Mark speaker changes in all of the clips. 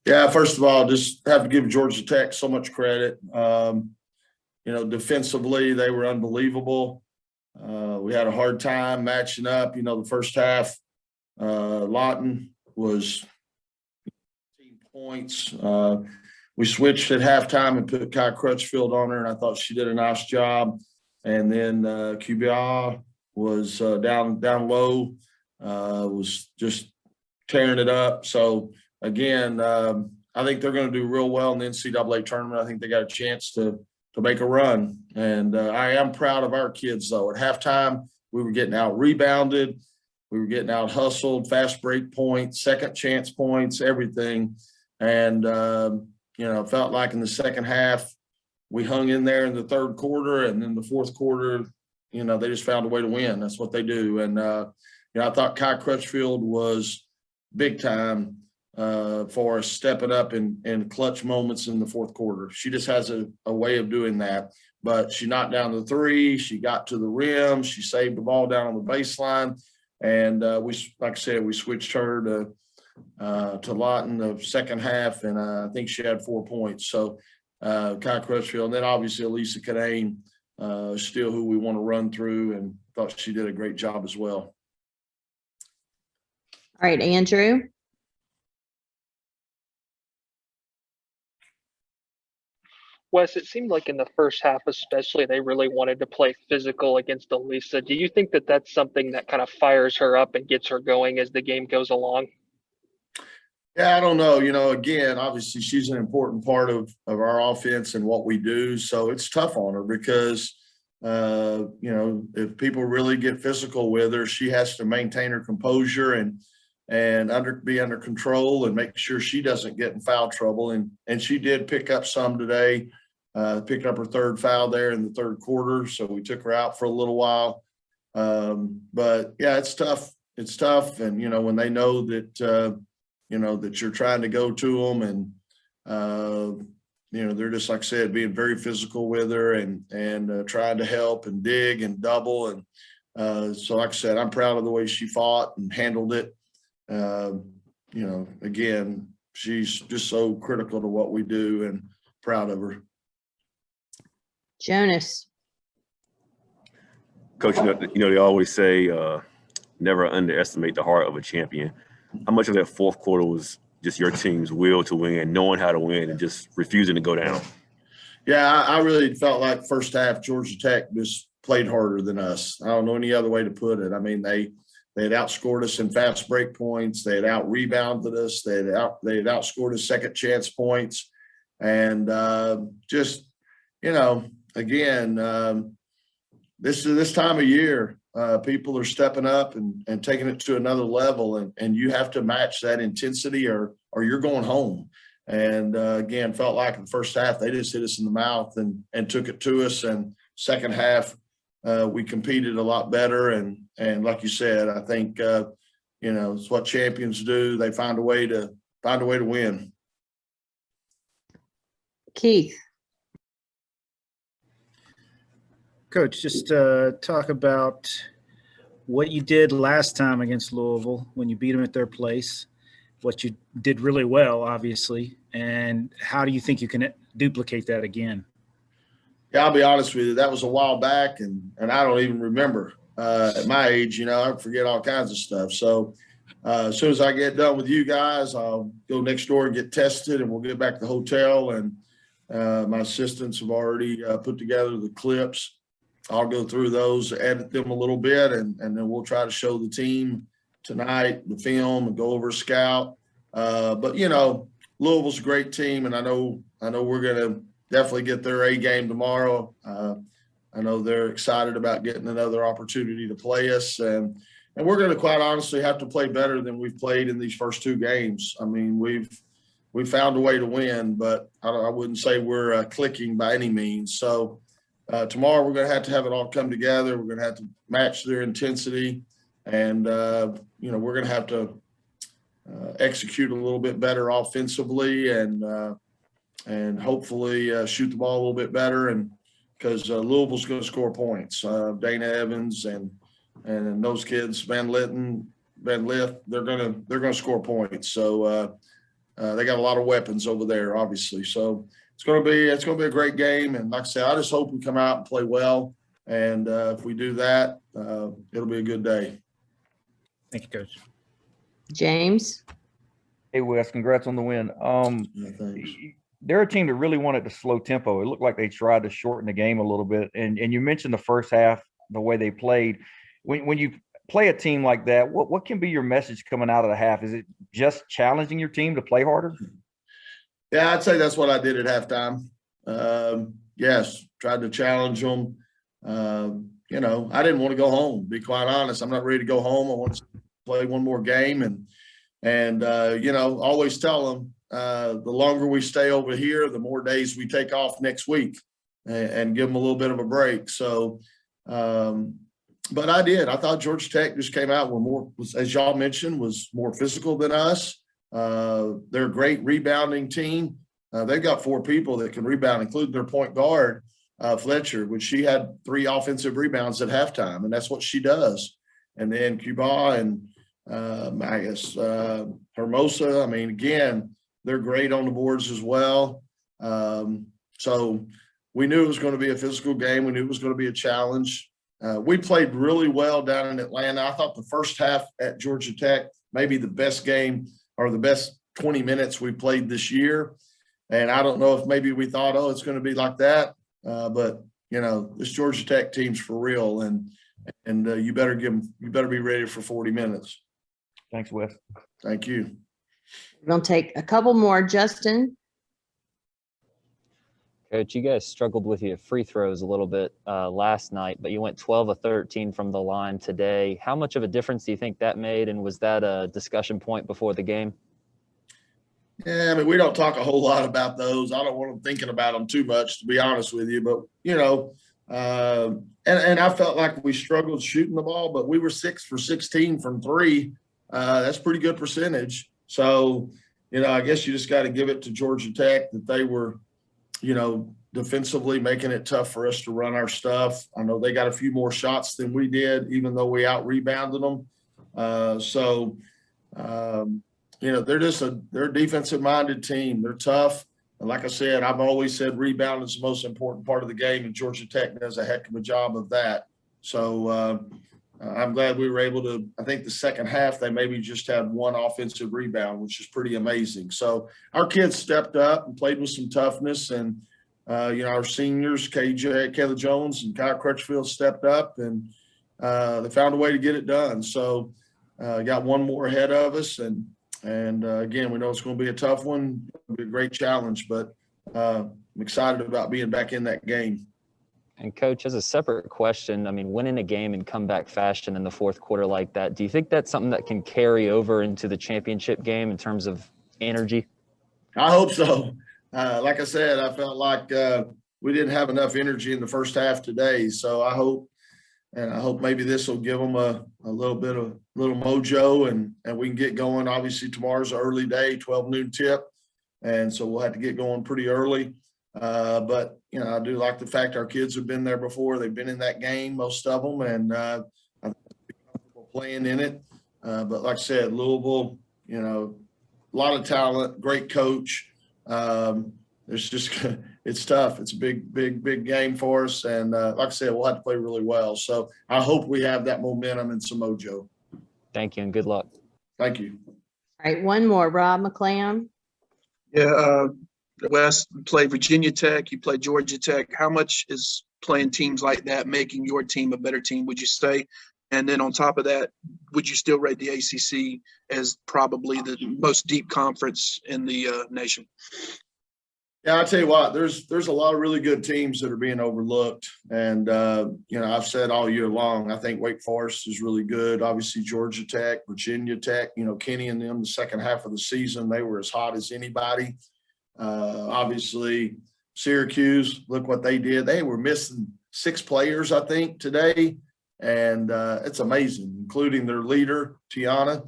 Speaker 1: Yeah, first of all, just have to give Georgia Tech so much credit. Defensively, they were unbelievable. We had a hard time matching up. The first half, Lawton was team points. We switched at halftime and put Kai Crutchfield on her, and I thought she did a nice job. And then QBR was down low, was just tearing it up. So again, I think they're going to do real well in the NCAA tournament. I think they got a chance to make a run. And I am proud of our kids, though. At halftime, we were getting out rebounded. We were getting out hustled, fast break points, second chance points, everything. And, felt like in the second half, we hung in there in the third quarter. And then the fourth quarter, they just found a way to win. That's what they do. And, I thought Kai Crutchfield was big time for us stepping up in clutch moments in the fourth quarter. She just has a way of doing that. But she knocked down the three. She got to the rim. She saved the ball down on the baseline. And like I said, we switched her to Lawton the second half, and I think she had 4 points. So Kai Crutchfield, and then obviously Elisa Canane, still who we want to run through, and thought she did a great job as well.
Speaker 2: All right, Andrew.
Speaker 3: Wes, it seemed like in the first half especially, they really wanted to play physical against Elisa. Do you think that that's something that kind of fires her up and gets her going as the game goes along?
Speaker 1: Yeah, I don't know. Again, obviously she's an important part of our offense and what we do. So it's tough on her because, if people really get physical with her, she has to maintain her composure and be under control and make sure she doesn't get in foul trouble. And she did pick up some today, picked up her third foul there in the third quarter. So we took her out for a little while. But yeah, it's tough. It's tough. And, when they know that, that you're trying to go to them and, they're just, like I said, being very physical with her and trying to help and dig and double. And so, like I said, I'm proud of the way she fought and handled it. Again, she's just so critical to what we do and proud of her.
Speaker 2: Jonas.
Speaker 4: Coach, they always say never underestimate the heart of a champion. How much of that fourth quarter was just your team's will to win, knowing how to win, and just refusing to go down?
Speaker 1: Yeah, I really felt like first half Georgia Tech just played harder than us. I don't know any other way to put it. I mean, they had outscored us in fast break points. They had out-rebounded us. They had outscored us second chance points. And again, this time of year, people are stepping up and taking it to another level. And you have to match that intensity or you're going home. And, again, felt like in the first half they just hit us in the mouth and took it to us. And second half, we competed a lot better. And like you said, I think, it's what champions do. They find a way to win.
Speaker 2: Keith.
Speaker 5: Coach, just talk about what you did last time against Louisville when you beat them at their place, what you did really well, obviously, and how do you think you can duplicate that again?
Speaker 1: Yeah, I'll be honest with you. That was a while back, and I don't even remember. At my age, I forget all kinds of stuff. So as soon as I get done with you guys, I'll go next door and get tested, and we'll get back to the hotel. And my assistants have already put together the clips. I'll go through those, edit them a little bit, and then we'll try to show the team tonight the film and go over a scout. But Louisville's a great team, and I know we're going to definitely get their A game tomorrow. I know they're excited about getting another opportunity to play us, and we're going to quite honestly have to play better than we've played in these first two games. I mean, we've found a way to win, but I wouldn't say we're clicking by any means. So tomorrow we're going to have it all come together. We're going to have to match their intensity, and we're going to have to execute a little bit better offensively and hopefully shoot the ball a little bit better. And because Louisville's going to score points, Dana Evans and those kids, Van Lith, they're going to score points. So They got a lot of weapons over there, obviously. So it's going to be a great game. And like I said, I just hope we come out and play well. And if we do that, it'll be a good day.
Speaker 5: Thank you, Coach.
Speaker 2: James?
Speaker 6: Hey, Wes, congrats on the win.
Speaker 1: Yeah, thanks.
Speaker 6: They're a team that really wanted to slow tempo. It looked like they tried to shorten the game a little bit. And you mentioned the first half, the way they played. When you play a team like that, what can be your message coming out of the half? Is it just challenging your team to play harder?
Speaker 1: Yeah, I'd say that's what I did at halftime. Yes, tried to challenge them. I didn't want to go home, to be quite honest. I'm not ready to go home. I want to play one more game and always tell them the longer we stay over here, the more days we take off next week and give them a little bit of a break. So, but I did. I thought Georgia Tech just came out as y'all mentioned, was more physical than us. They're a great rebounding team. They've got 4 people that can rebound, including their point guard, Fletcher, which she had 3 offensive rebounds at halftime, and that's what she does. And then Cuba and Hermosa. I mean, again, they're great on the boards as well. So we knew it was going to be a physical game. We knew it was going to be a challenge. We played really well down in Atlanta. I thought the first half at Georgia Tech, maybe the best game or the best 20 minutes we played this year. And I don't know if maybe we thought, it's going to be like that. But this Georgia Tech team's for real, and you better be ready for 40 minutes.
Speaker 6: Thanks, Wes.
Speaker 1: Thank you.
Speaker 2: We're going to take a couple more. Justin?
Speaker 7: Coach, you guys struggled with your free throws a little bit last night, but you went 12 of 13 from the line today. How much of a difference do you think that made, and was that a discussion point before the game?
Speaker 1: Yeah, I mean, we don't talk a whole lot about those. I don't want them thinking about them too much, to be honest with you. But, and I felt like we struggled shooting the ball, but we were 6 for 16 from 3. That's pretty good percentage. So, I guess you just got to give it to Georgia Tech that they were, defensively making it tough for us to run our stuff. I know they got a few more shots than we did, even though we out-rebounded them. They're a defensive-minded team. They're tough. And like I said, I've always said rebound is the most important part of the game, and Georgia Tech does a heck of a job of that. So I'm glad we were able to – I think the second half they maybe just had 1 offensive rebound, which is pretty amazing. So our kids stepped up and played with some toughness, and, our seniors, Kayla Jones and Kyle Crutchfield stepped up, and they found a way to get it done. So got 1 more ahead of us, and again, we know it's going to be a tough one. It'll be a great challenge, but I'm excited about being back in that game.
Speaker 7: And Coach, as a separate question, I mean, winning a game in comeback fashion in the fourth quarter like that, do you think that's something that can carry over into the championship game in terms of energy?
Speaker 1: I hope so. Like I said, I felt like we didn't have enough energy in the first half today. So I hope maybe this will give them a little mojo and we can get going. Obviously, tomorrow's an early day, 12 noon tip. And so we'll have to get going pretty early. But, I do like the fact our kids have been there before. They've been in that game, most of them, and I think they're playing in it. But like I said, Louisville, a lot of talent, great coach. It's tough. It's a big game for us. And like I said, we'll have to play really well. So I hope we have that momentum and some mojo.
Speaker 7: Thank you and good luck.
Speaker 1: Thank you.
Speaker 2: All right, one more. Rob McClam?
Speaker 8: Yeah, Wes, you played Virginia Tech, you played Georgia Tech. How much is playing teams like that making your team a better team, would you say? And then on top of that, would you still rate the ACC as probably the most deep conference in the nation?
Speaker 1: Yeah, I'll tell you what, there's a lot of really good teams that are being overlooked. And, I've said all year long, I think Wake Forest is really good. Obviously, Georgia Tech, Virginia Tech, Kenny and them, the second half of the season, they were as hot as anybody. Obviously, Syracuse, look what they did. They were missing 6 players, I think, today. And it's amazing, including their leader, Tiana.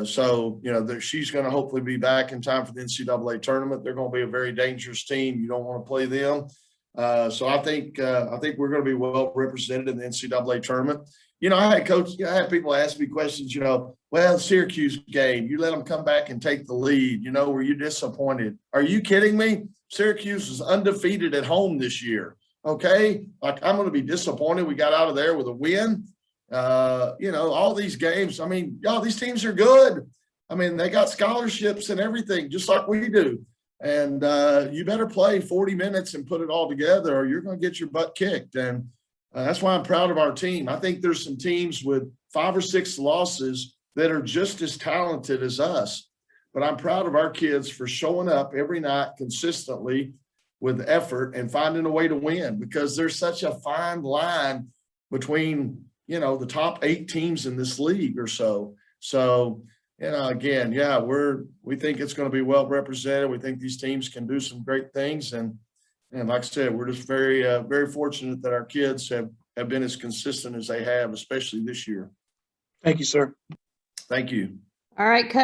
Speaker 1: She's going to hopefully be back in time for the NCAA tournament. They're going to be a very dangerous team. You don't want to play them. So I think we're going to be well represented in the NCAA tournament. I had people ask me questions, well, Syracuse game, you let them come back and take the lead, were you disappointed? Are you kidding me? Syracuse is undefeated at home this year. Okay. Like, I'm going to be disappointed we got out of there with a win. All these games, y'all, these teams are good. They got scholarships and everything, just like we do. And you better play 40 minutes and put it all together, or you're going to get your butt kicked. And that's why I'm proud of our team. I think there's some teams with 5 or 6 losses that are just as talented as us. But I'm proud of our kids for showing up every night consistently with effort and finding a way to win, because there's such a fine line between, the top 8 teams in this league or so. So, again, yeah, we think it's going to be well represented. We think these teams can do some great things. And like I said, we're just very, very fortunate that our kids have been as consistent as they have, especially this year.
Speaker 8: Thank you, sir.
Speaker 1: Thank you.
Speaker 2: All right, Coach.